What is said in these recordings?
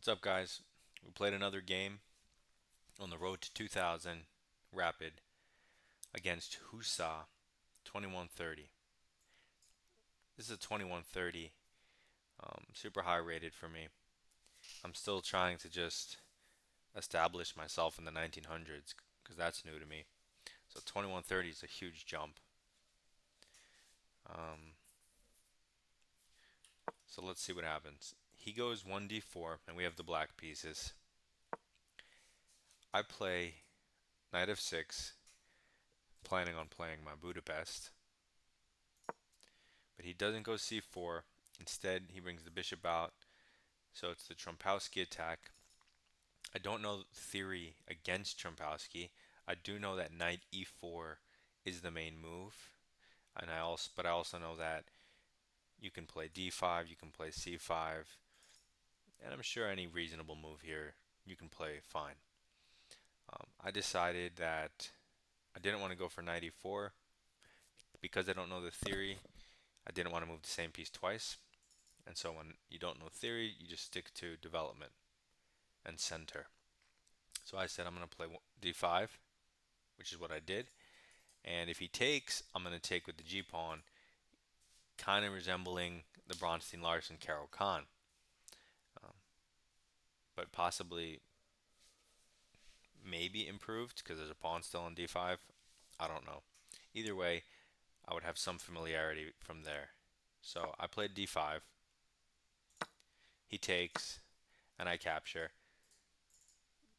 What's up, guys? We played another game on the road to 2000 Rapid against Husa 2130. This is a 2130, super high rated for me. I'm still trying to just establish myself in the 1900s because that's new to me. So 2130 is a huge jump. Um, so let's see what happens. He goes 1d4 and we have the black pieces. I play knight of 6, planning on playing my Budapest. But he doesn't go c4. Instead, he brings the bishop out. So it's the Trompowsky attack. I don't know the theory against Trompowsky. I do know that knight e4 is the main move, but I also know that you can play d5, you can play c5, and I'm sure any reasonable move here you can play fine. I decided that I didn't want to go for knight e4 because I don't know the theory. I didn't want to move the same piece twice. And so when you don't know theory, you just stick to development and center. So I said I'm going to play d5, which is what I did. And if he takes, I'm going to take with the g pawn, kind of resembling the Bronstein-Larsen caro-kann, um, but possibly maybe improved because there's a pawn still on d5. I don't know. Either way, I would have some familiarity from there. So I played d5. He takes, and I capture.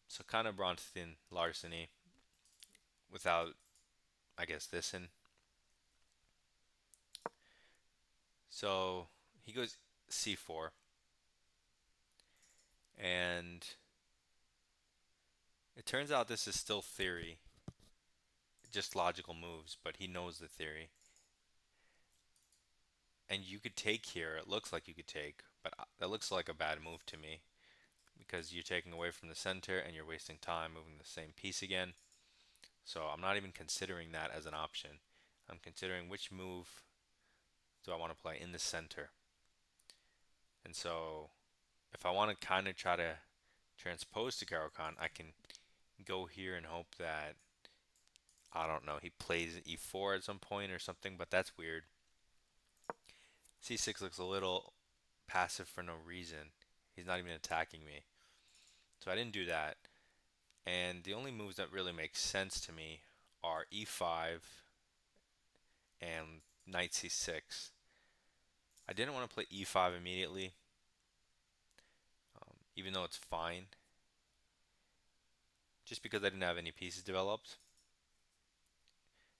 So kind of Bronstein-Larsen-y without, I guess, this in. So he goes c4, and it turns out this is still theory, just logical moves, but he knows the theory. And you could take here. It looks like you could take, but that looks like a bad move to me because you're taking away from the center and you're wasting time moving the same piece again. So I'm not even considering that as an option. I'm considering which move do I want to play in the center. And so if I want to kind of try to transpose to caro-kann, I can go here and hope that, I don't know, he plays e4 at some point or something, but that's weird. c6 looks a little passive for no reason. He's not even attacking me. So I didn't do that. And the only moves that really make sense to me are e5 and knight c6. I didn't want to play e5 immediately, even though it's fine, just because I didn't have any pieces developed.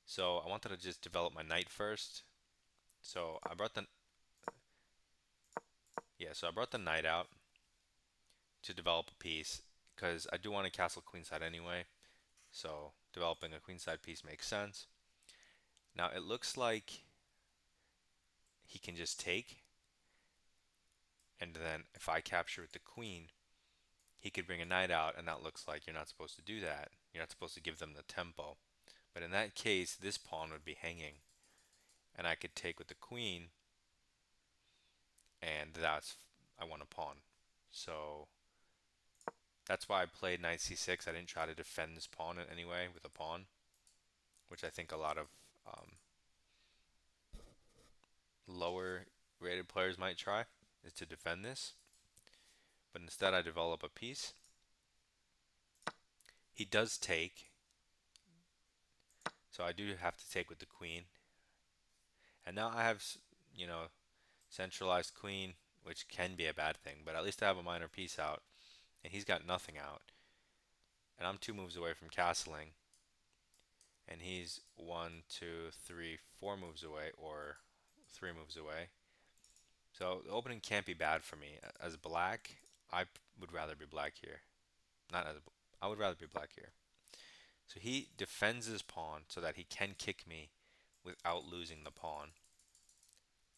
So I wanted to just develop my knight first. So I brought the so I brought the knight out to develop a piece because I do want to castle queenside anyway. So developing a queenside piece makes sense. Now it looks like he can just take, and then if I capture with the queen, he could bring a knight out, and that looks like you're not supposed to do that. You're not supposed to give them the tempo. But in that case, this pawn would be hanging, and I could take with the queen, and I want a pawn. So that's why I played knight c6. I didn't try to defend this pawn in any way with a pawn, which I think a lot of um, lower rated players might try, is to defend this. But instead I develop a piece. He does take, so I do have to take with the queen. And now I have, you know, centralized queen, which can be a bad thing, but at least I have a minor piece out, and he's got nothing out. And I'm 2 moves away from castling, and he's 4 moves away, or 3 moves away. So the opening can't be bad for me. As black, I would rather be black here. Not as I would rather be black here. So he defends his pawn so that he can kick me without losing the pawn.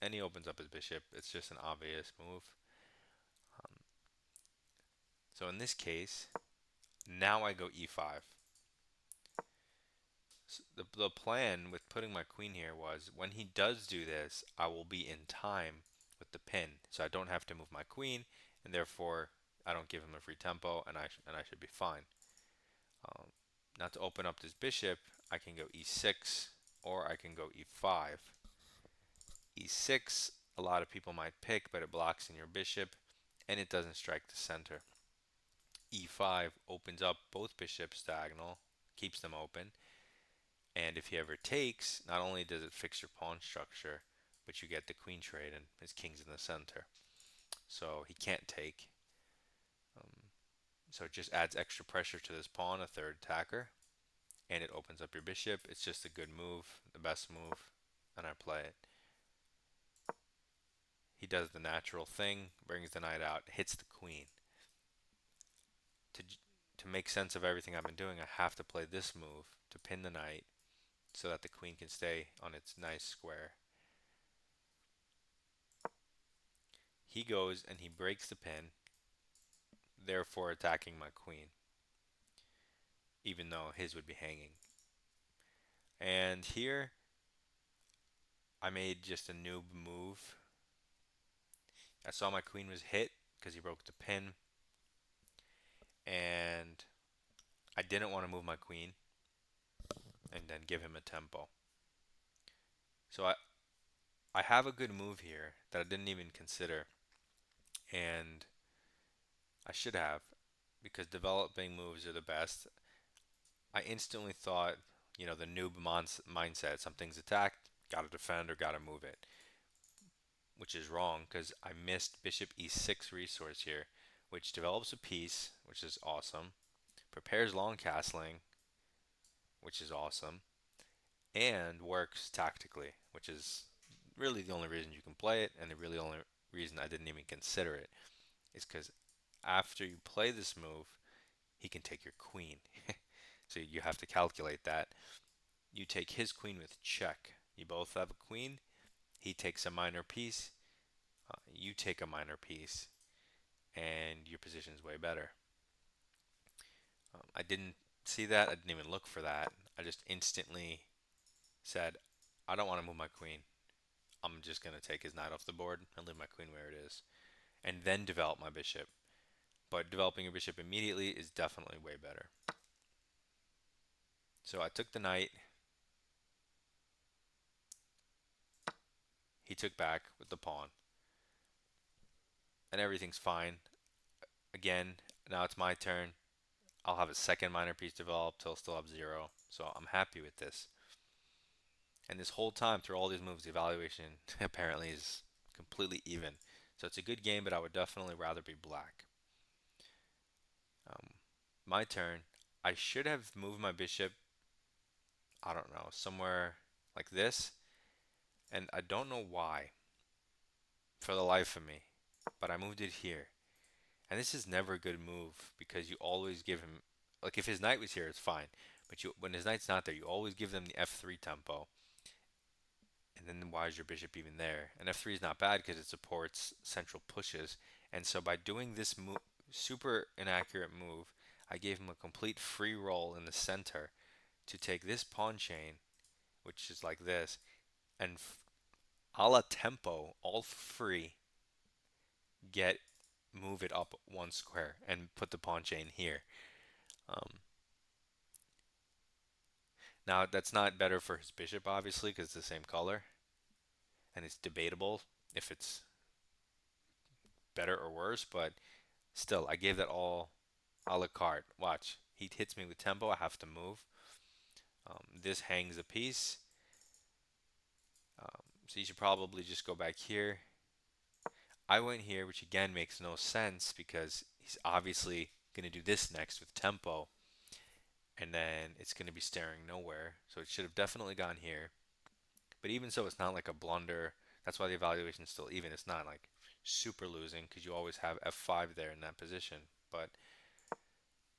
And he opens up his bishop. It's just an obvious move. So in this case, now I go e5. So the plan with putting my queen here was when he does do this, I will be in time with the pin. So I don't have to move my queen, and therefore I don't give him a free tempo, and I should be fine. Um, Now to open up this bishop, I can go e6 or I can go e5. E6, a lot of people might pick, but it blocks in your bishop and it doesn't strike the center. E5 opens up both bishops diagonal, keeps them open, and if he ever takes, not only does it fix your pawn structure, but you get the queen trade and his king's in the center. So he can't take. Um, so it just adds extra pressure to this pawn, a third attacker, and it opens up your bishop. It's just a good move, the best move, and I play it. He does the natural thing, brings the knight out, hits the queen. To, to make sense of everything I've been doing, I have to play this move to pin the knight so that the queen can stay on its nice square. He goes and he breaks the pin, therefore attacking my queen, even though his would be hanging. And here, I made just a noob move. I saw my queen was hit because he broke the pin, and I didn't want to move my queen and then give him a tempo. So I have a good move here that I didn't even consider, and I should have, because developing moves are the best. I instantly thought, the noob mindset, something's attacked, gotta defend or gotta move it, which is wrong because I missed bishop e6 resource here, which develops a piece, which is awesome, prepares long castling, which is awesome, and works tactically, which is really the only reason you can play it, and the really only reason I didn't even consider it is because after you play this move, he can take your queen. So you have to calculate that. You take his queen with check. You both have a queen. He takes a minor piece. You take a minor piece, and your position is way better. I didn't see that. I didn't even look for that. I just instantly said, I don't want to move my queen. I'm just going to take his knight off the board and leave my queen where it is, and then develop my bishop. But developing your bishop immediately is definitely way better. So I took the knight. He took back with the pawn, and everything's fine. Again, now it's my turn. I'll have a second minor piece developed. He'll still have 0. So I'm happy with this. And this whole time, through all these moves, the evaluation apparently is completely even. So it's a good game, but I would definitely rather be black. Um, my turn. I should have moved my bishop, I don't know, somewhere like this. And I don't know why, for the life of me. But I moved it here. And this is never a good move because you always give him, like if his knight was here, it's fine. But when his knight's not there, you always give them the f3 tempo. And then why is your bishop even there? And f3 is not bad because it supports central pushes. And so by doing this super inaccurate move, I gave him a complete free roll in the center to take this pawn chain, which is like this, and a la tempo, all free, move it up one square and put the pawn chain here. Um, Now that's not better for his bishop, obviously, because it's the same color, and it's debatable if it's better or worse. But still, I gave that all a la carte. Watch, he hits me with tempo. I have to move. This hangs a piece, so you should probably just go back here. I went here, which again makes no sense because he's obviously going to do this next with tempo, and then it's going to be staring nowhere. So it should have definitely gone here. But even so, it's not like a blunder. That's why the evaluation is still even. It's not like super losing because you always have f5 there in that position. But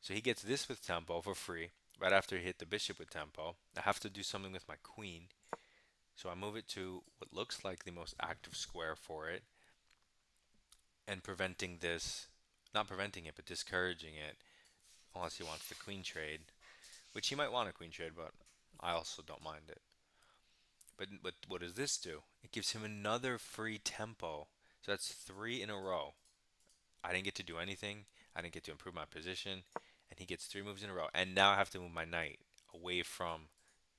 so he gets this with tempo for free right after he hit the bishop with tempo. I have to do something with my queen. So I move it to what looks like the most active square for it and preventing this, not preventing it, but discouraging it unless he wants the queen trade, which he might want a queen trade, but I also don't mind it. But what does this do? It gives him another free tempo. So that's 3 in a row. I didn't get to do anything. I didn't get to improve my position, and he gets 3 moves in a row. And now I have to move my knight away from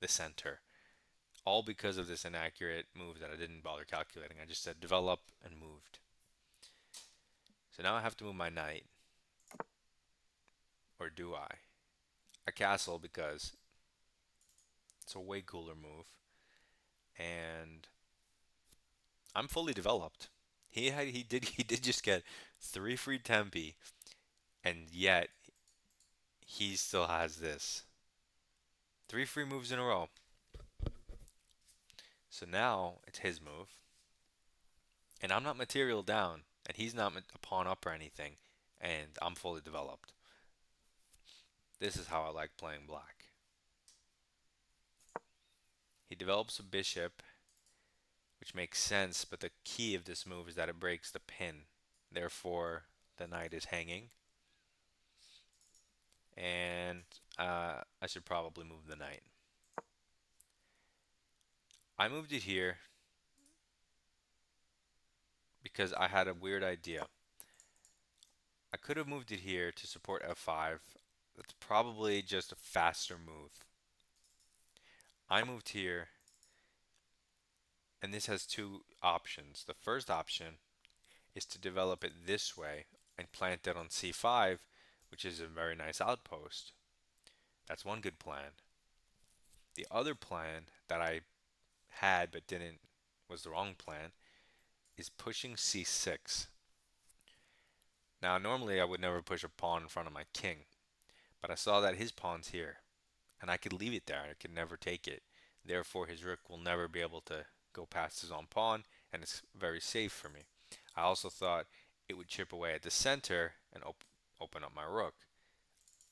the center, all because of this inaccurate move that I didn't bother calculating. I just said develop and moved. So now I have to move my knight, or do I? I castle because it's a way cooler move, and I'm fully developed. He did just get 3 free tempi, and yet he still has this 3 free moves in a row. So now it's his move, and I'm not material down, and he's not a pawn up or anything, and I'm fully developed. This is how I like playing black. He develops a bishop, which makes sense, but the key of this move is that it breaks the pin. Therefore, the knight is hanging, and I should probably move the knight. I moved it here because I had a weird idea. I could have moved it here to support f5. That's probably just a faster move. I moved here, and this has 2 options. The first option is to develop it this way and plant it on c5, which is a very nice outpost. That's one good plan. The other plan that I had but didn't was the wrong plan is pushing c6. Now normally I would never push a pawn in front of my king, but I saw that his pawn's here and I could leave it there. I could never take it. Therefore his rook will never be able to go past his own pawn, and it's very safe for me. I also thought it would chip away at the center and open up my rook.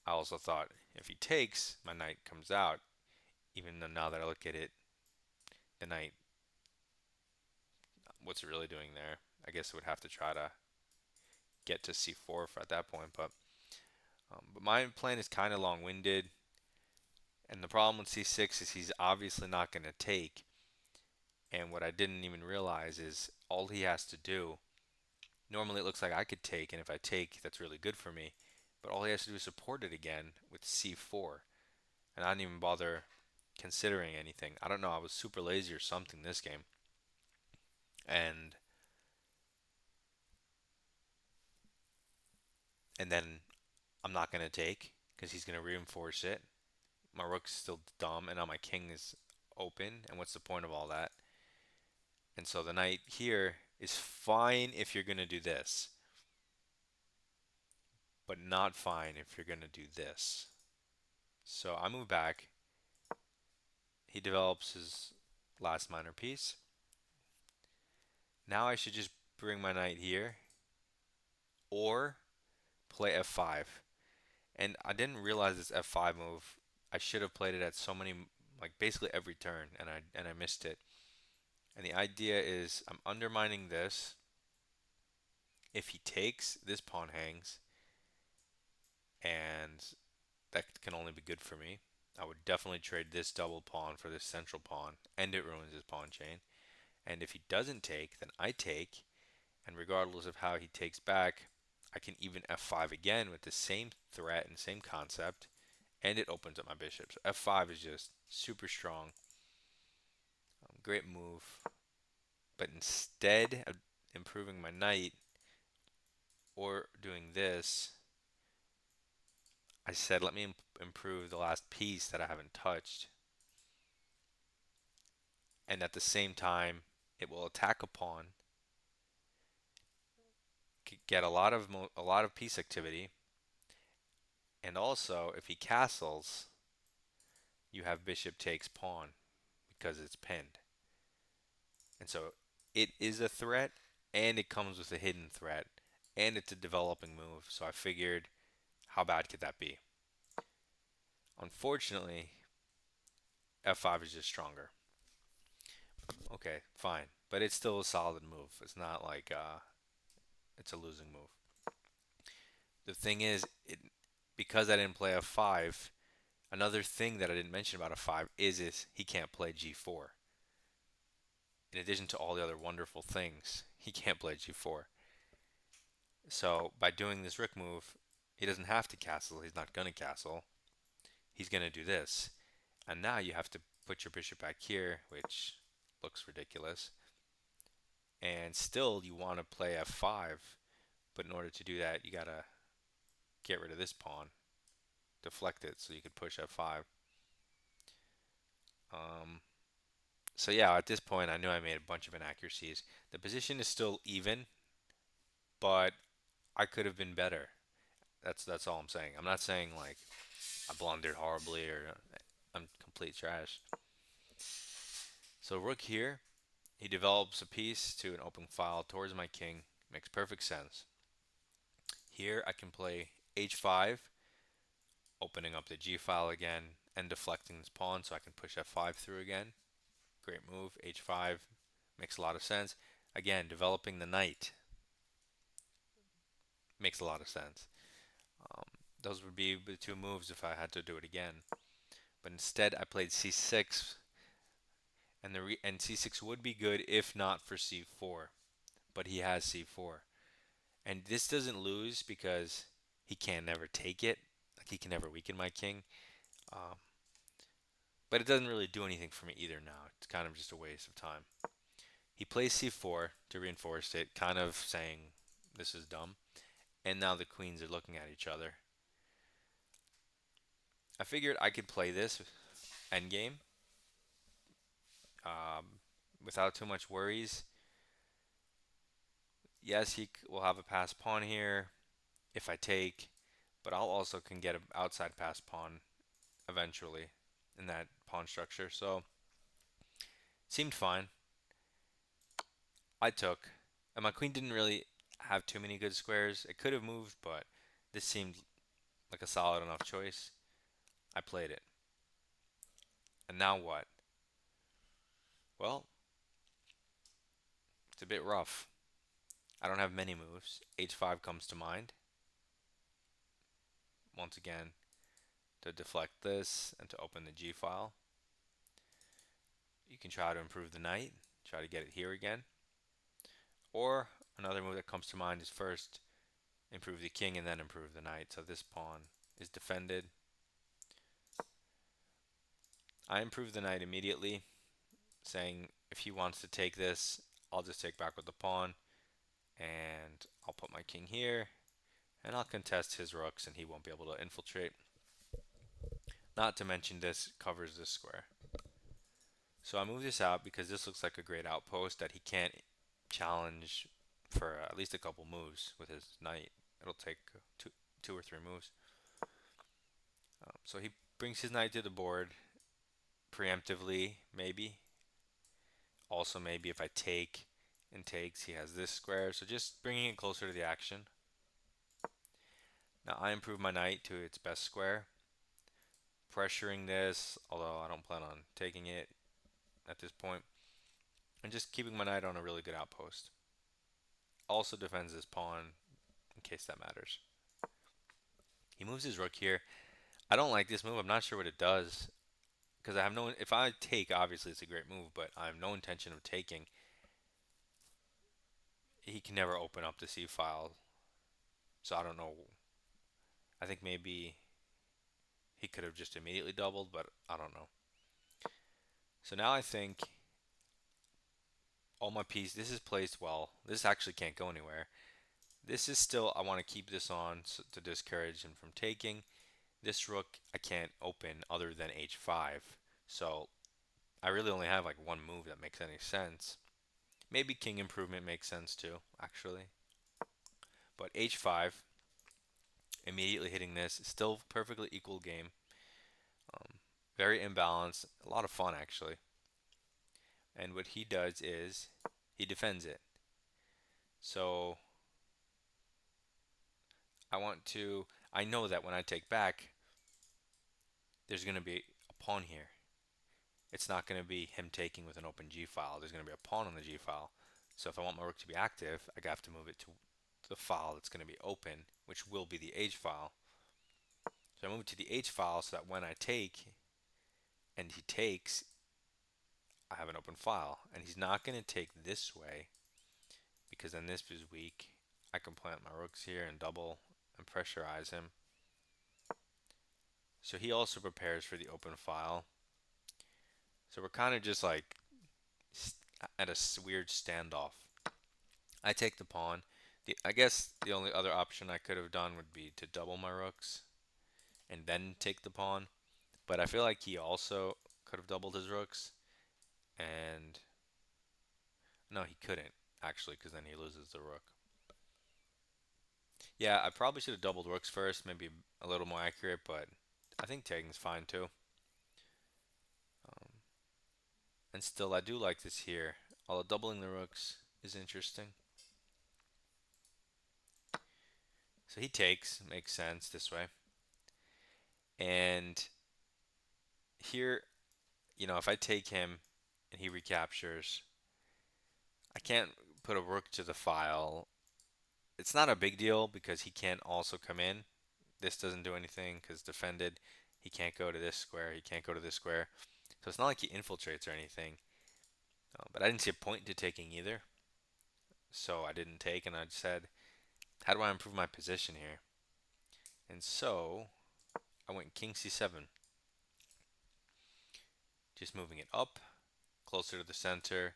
I also thought if he takes, my knight comes out, even though now that I look at it, the knight, what's it really doing there? I guess it would have to try to get to c4 at that point, but my plan is kind of long-winded, and the problem with c6 is he's obviously not going to take, and what I didn't even realize is all he has to do, normally it looks like I could take, and if I take, that's really good for me, but all he has to do is support it again with c4, and I didn't even bother considering anything. I don't know, I was super lazy or something this game, and then I'm not going to take because he's going to reinforce it. My rook's still dumb, and now my king is open, and what's the point of all that? And so the knight here is fine if you're going to do this, but not fine if you're going to do this. So I move back. He develops his last minor piece. Now I should just bring my knight here or play f5. And I didn't realize this f5 move. I should have played it at so many, like basically every turn, and I missed it. And the idea is I'm undermining this. If he takes, this pawn hangs, and that can only be good for me. I would definitely trade this double pawn for this central pawn, and it ruins his pawn chain. And if he doesn't take, then I take, and regardless of how he takes back, I can even f5 again with the same threat and same concept, and it opens up my bishop. So f5 is just super strong. Great move. But instead of improving my knight or doing this, I said let me improve the last piece that I haven't touched. And at the same time, it will attack a pawn, get a lot of piece activity, and also if he castles, you have bishop takes pawn because it's pinned. And so it is a threat, and it comes with a hidden threat, and it's a developing move. So I figured, how bad could that be? Unfortunately, f5 is just stronger. Okay, fine, but it's still a solid move. It's not like it's a losing move. The thing is, because I didn't play f5, another thing that I didn't mention about f5 is he can't play g4. In addition to all the other wonderful things, he can't play g4. So by doing this rook move, he doesn't have to castle. He's not going to castle. He's going to do this. And now you have to put your bishop back here, which looks ridiculous. And still you want to play f5, but in order to do that, you got to get rid of this pawn, deflect it so you could push f5. Um, so yeah, at this point, I knew I made a bunch of inaccuracies. The position is still even, but I could have been better. That's all I'm saying. I'm not saying like I blundered horribly or I'm complete trash. So rook here, he develops a piece to an open file towards my king. Makes perfect sense. Here I can play h5, opening up the g file again and deflecting this pawn so I can push f5 through again. Great move. h5 makes a lot of sense. Again, developing the knight makes a lot of sense. Um, those would be the two moves if I had to do it again. But instead, I played c6, and c6 would be good if not for c4. But he has c4, and this doesn't lose because he can never take it. Like he can never weaken my king. Um, but it doesn't really do anything for me either now. It's kind of just a waste of time. He plays c4 to reinforce it, kind of saying this is dumb. And now the queens are looking at each other. I figured I could play this endgame um, without too much worries. Yes, he will have a passed pawn here if I take, but I'll also can get an outside passed pawn eventually in that pawn structure. So seemed fine. I took, and my queen didn't really have too many good squares. It could have moved, but this seemed like a solid enough choice. I played it. And now what? Well, it's a bit rough. I don't have many moves. h5 comes to mind. Once again, to deflect this and to open the g file. You can try to improve the knight, try to get it here again. Or another move that comes to mind is first improve the king and then improve the knight. So this pawn is defended. I improve the knight immediately, saying if he wants to take this, I'll just take back with the pawn, and I'll put my king here, and I'll contest his rooks, and he won't be able to infiltrate. Not to mention this covers this square. So I move this out because this looks like a great outpost that he can't challenge for at least a couple moves with his knight. It'll take two or three moves. So he brings his knight to the board preemptively, maybe. Also, maybe if I take and takes, he has this square. So just bringing it closer to the action. Now I improve my knight to its best square, pressuring this, although I don't plan on taking it at this point, and just keeping my knight on a really good outpost. Also defends his pawn in case that matters. He moves his rook here. I don't like this move. I'm not sure what it does because I have no. If I take, obviously it's a great move, but I have no intention of taking. He can never open up the C file, so I don't know. I think maybe he could have just immediately doubled, but I don't know. So now I think all my pieces. This is placed well. This actually can't go anywhere. This is still. I want to keep this on to discourage him from taking. This rook I can't open other than h5. So I really only have like one move that makes any sense. Maybe king improvement makes sense too, actually. But h5, immediately hitting this, still perfectly equal game. Um, very imbalanced, a lot of fun actually. And what he does is he defends it. So I know that when I take back, there's going to be a pawn here. It's not going to be him taking with an open g file. There's going to be a pawn on the g file. So if I want my rook to be active, I have to move it to the file that's going to be open, which will be the h file. So I move it to the h file so that when I take and he takes, I have an open file. And he's not going to take this way because then this is weak. I can plant my rooks here and double and pressurize him. So he also prepares for the open file. So we're kind of just like at a weird standoff. I take the pawn. I guess the only other option I could have done would be to double my rooks and then take the pawn. But I feel like he also could have doubled his rooks. And no, he couldn't actually, because then he loses the rook. Yeah, I probably should have doubled rooks first, maybe a little more accurate, but I think taking's fine too. Um, and still, I do like this here. Although doubling the rooks is interesting. So he takes, makes sense this way. And here, if I take him and he recaptures, I can't put a rook to the file. It's not a big deal because he can't also come in. This doesn't do anything because defended. He can't go to this square. He can't go to this square. So it's not like he infiltrates or anything. But I didn't see a point to taking either. So I didn't take and I said, how do I improve my position here? And so I went king c7. Just moving it up, closer to the center,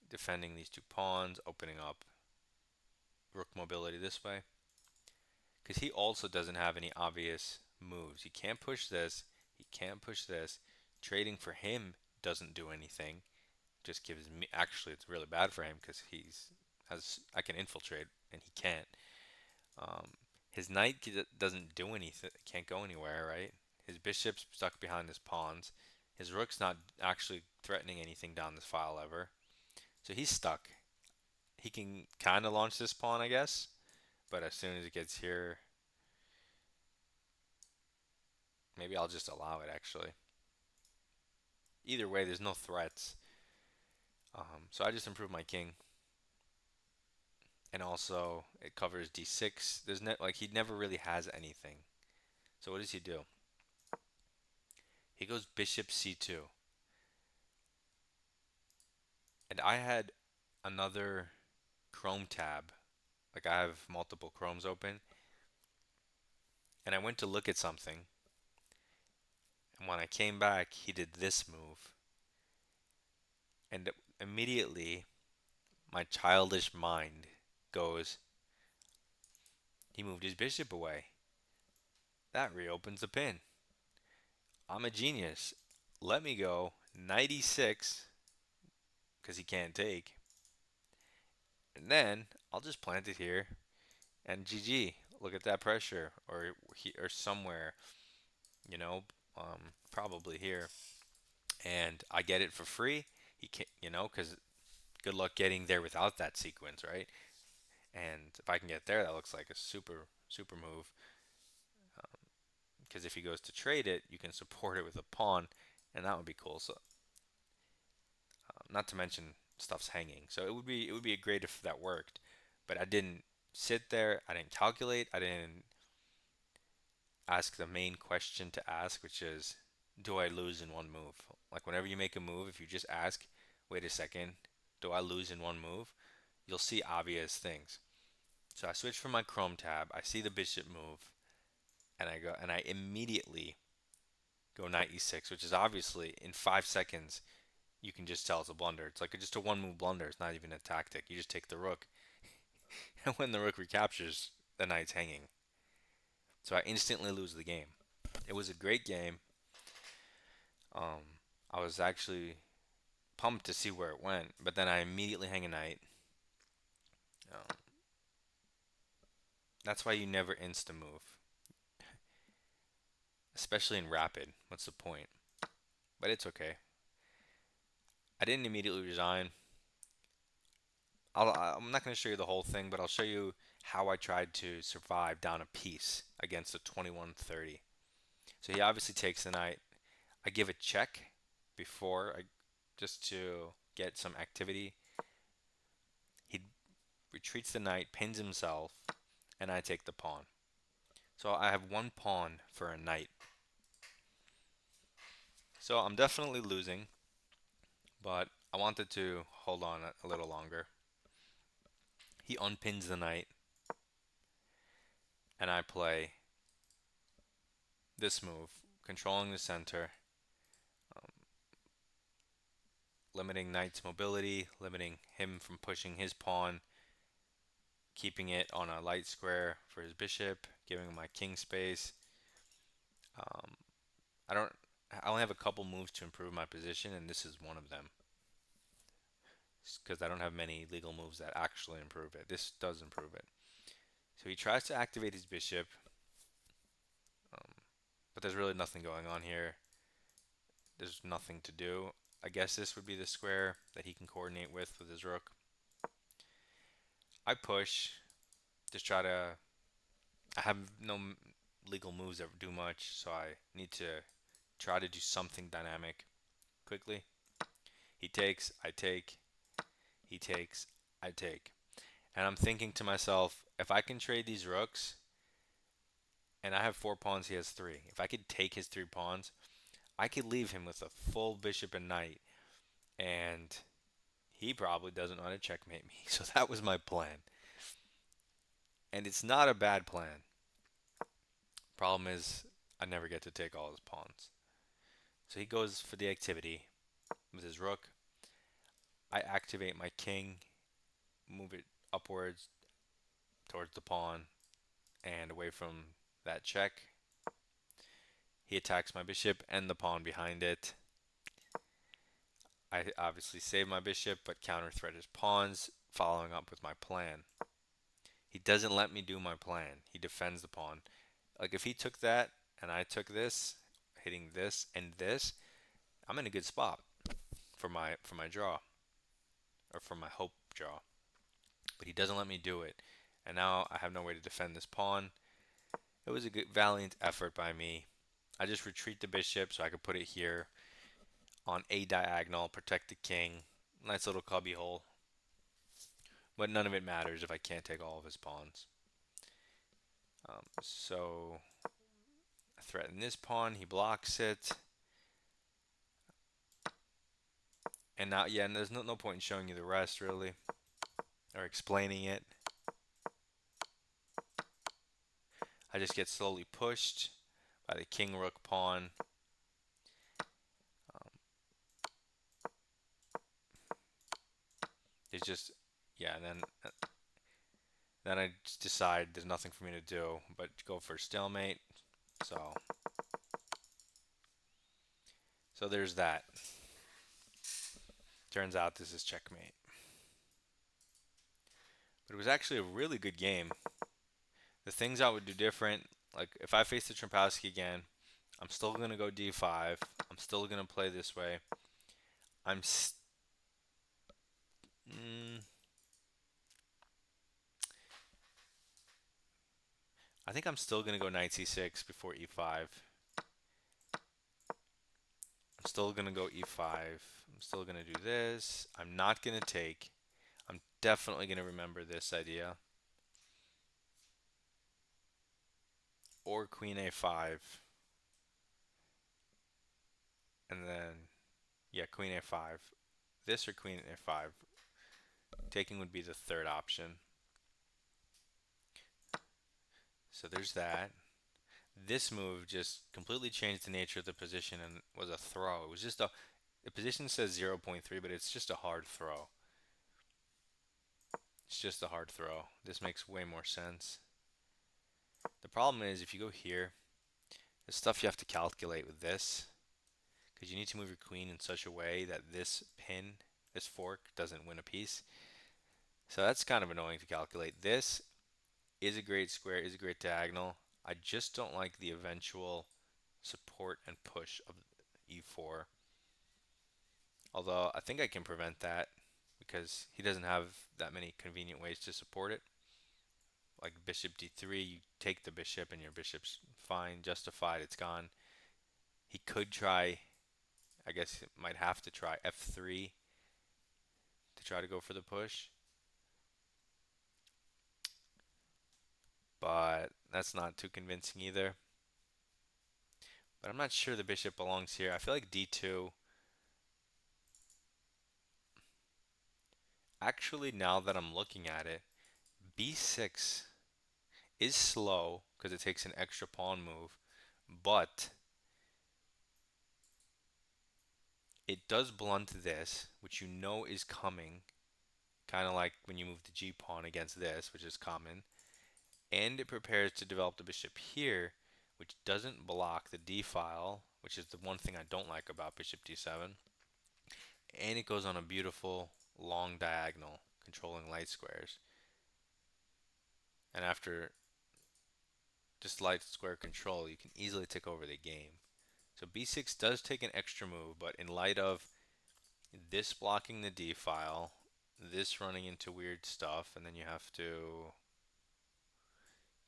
defending these two pawns, opening up rook mobility this way. Because he also doesn't have any obvious moves. He can't push this. He can't push this. Trading for him doesn't do anything. Just gives me. Actually, it's really bad for him because I can infiltrate and he can't. Um, his knight doesn't do anything. Can't go anywhere, right? His bishop's stuck behind his pawns. His rook's not actually threatening anything down this file ever. So he's stuck. He can kind of launch this pawn, I guess. But as soon as it gets here, maybe I'll just allow it actually. Either way, there's no threats. So I just improved my king. And also, it covers d6. He never really has anything. So what does he do? He goes bishop c2. And I had another Chrome tab. Like I have multiple Chromes open. And I went to look at something. And when I came back, he did this move. And immediately, my childish mind goes, he moved his bishop away. That reopens the pin. I'm a genius. Let me go knight e6 because he can't take. And then I'll just plant it here and GG. Look at that pressure, or somewhere, you know, probably here, and I get it for free. He can't, because good luck getting there without that sequence, right? And if I can get there, that looks like a super super move. Because if he goes to trade it, you can support it with a pawn, and that would be cool. So, not to mention stuff's hanging. So it would be a great if that worked, but I didn't sit there. I didn't calculate. I didn't ask the main question to ask, which is, do I lose in one move? Like whenever you make a move, if you just ask, wait a second, do I lose in one move? You'll see obvious things. So I switch from my Chrome tab. I see the bishop move, and I immediately go knight e6, which is obviously in 5 seconds you can just tell it's a blunder. It's like just a one move blunder. It's not even a tactic. You just take the rook, and when the rook recaptures, the knight's hanging. So I instantly lose the game. It was a great game. I was actually pumped to see where it went, but then I immediately hang a knight. Um, that's why you never insta move, especially in rapid. What's the point? But it's okay. I didn't immediately resign. I'm not going to show you the whole thing, but I'll show you how I tried to survive down a piece against a 21-30. So he obviously takes the knight. I give a check before, just to get some activity. He retreats the knight, pins himself, and I take the pawn. So I have one pawn for a knight. So I'm definitely losing, but I wanted to hold on a little longer. He unpins the knight, and I play this move, controlling the center, um, limiting knight's mobility, limiting him from pushing his pawn, keeping it on a light square for his bishop, giving my king space. Um, I don't. I only have a couple moves to improve my position, and this is one of them. Because I don't have many legal moves that actually improve it. This does improve it. So he tries to activate his bishop, um, but there's really nothing going on here. There's nothing to do. I guess this would be the square that he can coordinate with his rook. I push, just try to. I have no legal moves that do much, so I need to try to do something dynamic quickly. He takes, I take, he takes, I take. And I'm thinking to myself, if I can trade these rooks, and I have 4 pawns, he has 3. If I could take his 3 pawns, I could leave him with a full bishop and knight, and he probably doesn't want to checkmate me. So that was my plan. And it's not a bad plan. Problem is, I never get to take all his pawns. So he goes for the activity with his rook. I activate my king, move it upwards towards the pawn and away from that check. He attacks my bishop and the pawn behind it. I obviously save my bishop, but counter threat his pawns, following up with my plan. He doesn't let me do my plan. He defends the pawn. Like if he took that and I took this, hitting this and this, I'm in a good spot for my draw or for my hope draw. But he doesn't let me do it. And now I have no way to defend this pawn. It was a good valiant effort by me. I just retreat the bishop so I could put it here on a diagonal, protect the king. Nice little cubby hole. But none of it matters if I can't take all of his pawns. So I threaten this pawn, he blocks it. And now, yeah, and there's no point in showing you the rest, really, or explaining it. I just get slowly pushed by the king, rook, pawn. Um, it's just, yeah, and then I just decide there's nothing for me to do but go for stalemate. So there's that. Turns out this is checkmate. But it was actually a really good game. The things I would do different, like if I face the Trompowsky again, I'm still going to go d5. I'm still going to play this way. I'm I think I'm still going to go knight c6 before e5. I'm still going to go e5. I'm still going to do this. I'm not going to take. I'm definitely going to remember this idea. Or queen a5. And then, yeah, queen a5. This or queen a5. Taking would be the third option. So there's that. This move just completely changed the nature of the position and was a throw. It was just the position says 0.3, but it's just a hard throw. It's just a hard throw. This makes way more sense. The problem is if you go here, there's stuff you have to calculate with this because you need to move your queen in such a way that this pin, this fork, doesn't win a piece. So that's kind of annoying to calculate. This is a great square, is a great diagonal. I just don't like the eventual support and push of e4. Although I think I can prevent that because he doesn't have that many convenient ways to support it. Like bishop d3, you take the bishop and your bishop's fine, justified, it's gone. He could try, I guess he might have to try f3 to try to go for the push. But that's not too convincing either. But I'm not sure the bishop belongs here. I feel like d2. Actually, now that I'm looking at it, B6 is slow because it takes an extra pawn move, but it does blunt this, which you know is coming, kind of like when you move the G pawn against this, which is common, and it prepares to develop the bishop here, which doesn't block the D file, which is the one thing I don't like about bishop D7, and it goes on a beautiful long diagonal, controlling light squares. And after just light square control, you can easily take over the game. So B6 does take an extra move, but in light of this blocking the D file, this running into weird stuff, and then you have to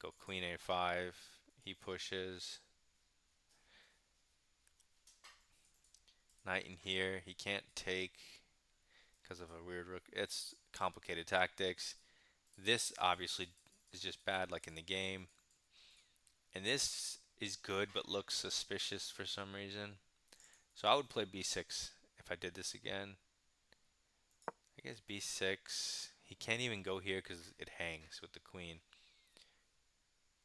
go queen A5, he pushes, knight in here, he can't take because of a weird rook. It's complicated tactics. This obviously is just bad like in the game. And this is good but looks suspicious for some reason. So I would play b6 if I did this again. I guess b6. He can't even go here because it hangs with the queen.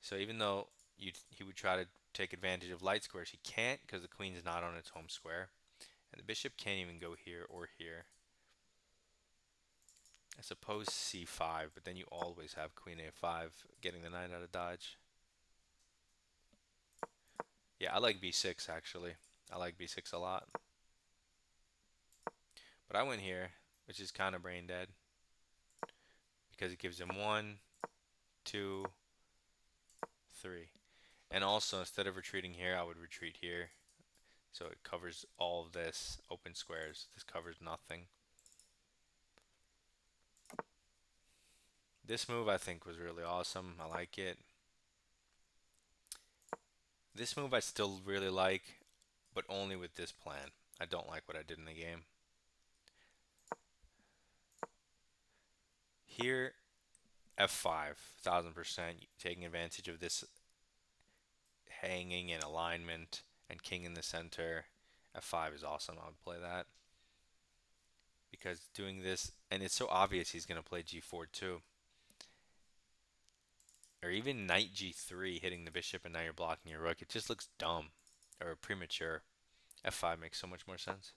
So even though he would try to take advantage of light squares, he can't because the queen is not on its home square. And the bishop can't even go here or here. I suppose c5, but then you always have queen a5 getting the knight out of dodge. Yeah, I like b6 actually. I like b6 a lot. But I went here, which is kind of brain dead because it gives him 1, 2, 3. And also, instead of retreating here, I would retreat here. So it covers all of this open squares. This covers nothing. This move I think was really awesome. I like it. This move I still really like, but only with this plan. I don't like what I did in the game. Here, f5, 1000%, taking advantage of this hanging and alignment and king in the center. f5 is awesome. I would play that. Because doing this, and it's so obvious he's going to play g4 too. Or even knight g3 hitting the bishop and now you're blocking your rook. It just looks dumb or premature. f5 makes so much more sense.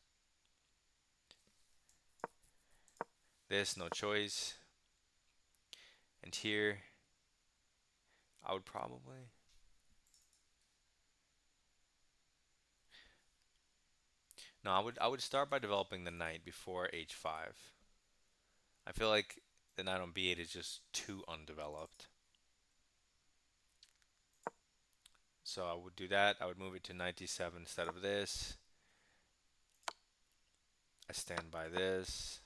This, no choice. And here, I would probably... No, I would start by developing the knight before h5. I feel like the knight on b8 is just too undeveloped. So I would do that. I would move it to knight d7 instead of this. I stand by this.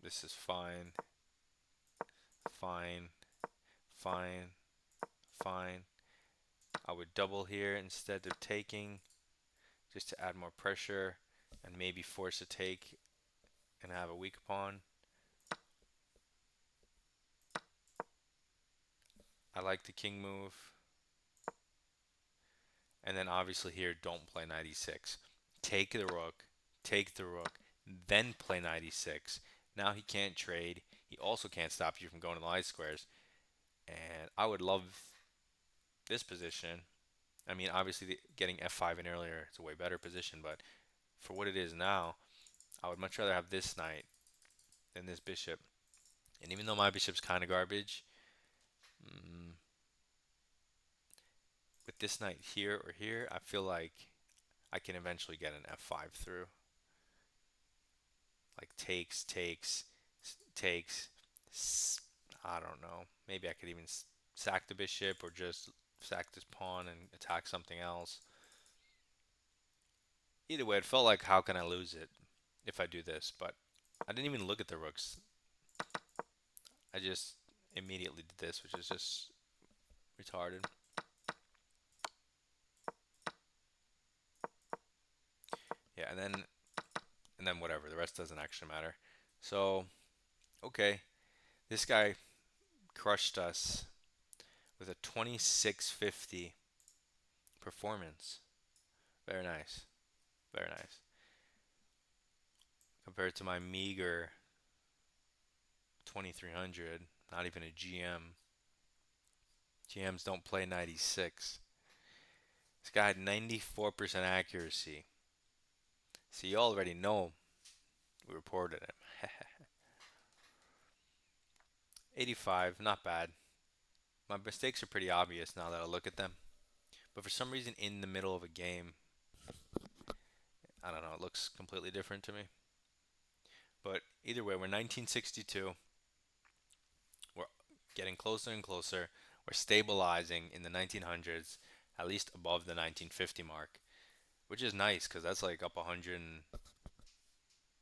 This is fine. Fine. Fine. Fine. I would double here instead of taking, just to add more pressure and maybe force a take and have a weak pawn. I like the king move. And then obviously here, don't play knight e6. Take the rook, then play knight e6. Now he can't trade. He also can't stop you from going to the light squares. And I would love this position. I mean, obviously getting f5 in earlier is a way better position, but for what it is now, I would much rather have this knight than this bishop. And even though my bishop's kind of garbage, with this knight here or here, I feel like I can eventually get an f5 through. Like takes, takes, takes. I don't know. Maybe I could even sack the bishop or just sack this pawn and attack something else. Either way, it felt like how can I lose it if I do this, but I didn't even look at the rooks. I just immediately did this, which is just retarded. Yeah, and then whatever. The rest doesn't actually matter. So, okay, this guy crushed us with a 2650 performance. Very nice. Very nice. Compared to my meager 2300, not even a GM. GMs don't play 96. This guy had 94% accuracy. So you already know we reported him. 85, not bad. My mistakes are pretty obvious now that I look at them. But for some reason, in the middle of a game, I don't know, it looks completely different to me. But either way, we're 1962. We're getting closer and closer. We're stabilizing in the 1900s, at least above the 1950 mark, which is nice because that's like up 100,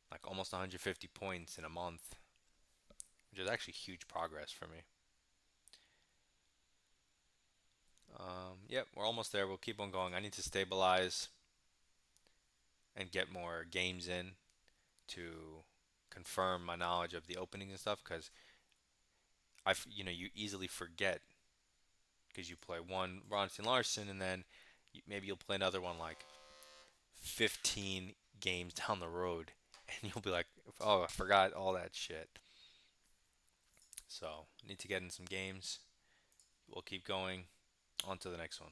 like almost 150 points in a month, which is actually huge progress for me. Yep, we're almost there. We'll keep on going. I need to stabilize and get more games in to confirm my knowledge of the openings and stuff because you easily forget because you play one Ronson Larson and then maybe you'll play another one like 15 games down the road and you'll be like, oh, I forgot all that shit. So, need to get in some games. We'll keep going on to the next one.